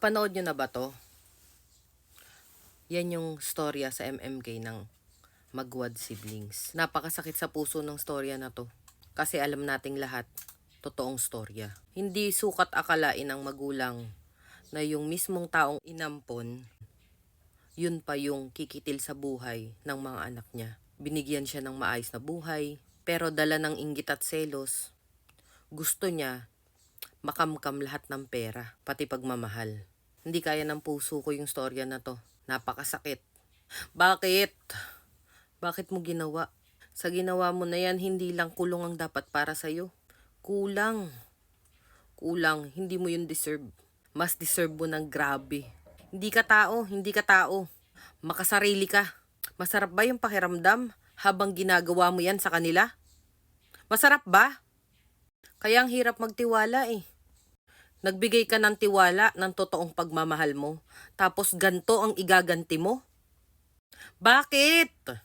Napanood nyo na ba to? Yan yung storya sa MMK ng Magwad Siblings. Napakasakit sa puso ng storya na to. Kasi alam nating lahat, totoong storya. Hindi sukat akalain ng magulang na yung mismong taong inampon, yun pa yung kikitil sa buhay ng mga anak niya. Binigyan siya ng maayos na buhay, pero dala ng inggit at selos, gusto niya makamkam lahat ng pera, pati pagmamahal. Hindi kaya ng puso ko yung storya na to. Napakasakit. Bakit? Bakit mo ginawa? Sa ginawa mo na yan, hindi lang kulong ang dapat para sa'yo. Kulang. Kulang. Hindi mo yun deserve. Mas deserve mo ng grabe. Hindi ka tao. Hindi ka tao. Makasarili ka. Masarap ba yung pakiramdam habang ginagawa mo yan sa kanila? Masarap ba? Kaya ang hirap magtiwala eh. Nagbigay ka ng tiwala ng totoong pagmamahal mo, tapos ganto ang igaganti mo? Bakit?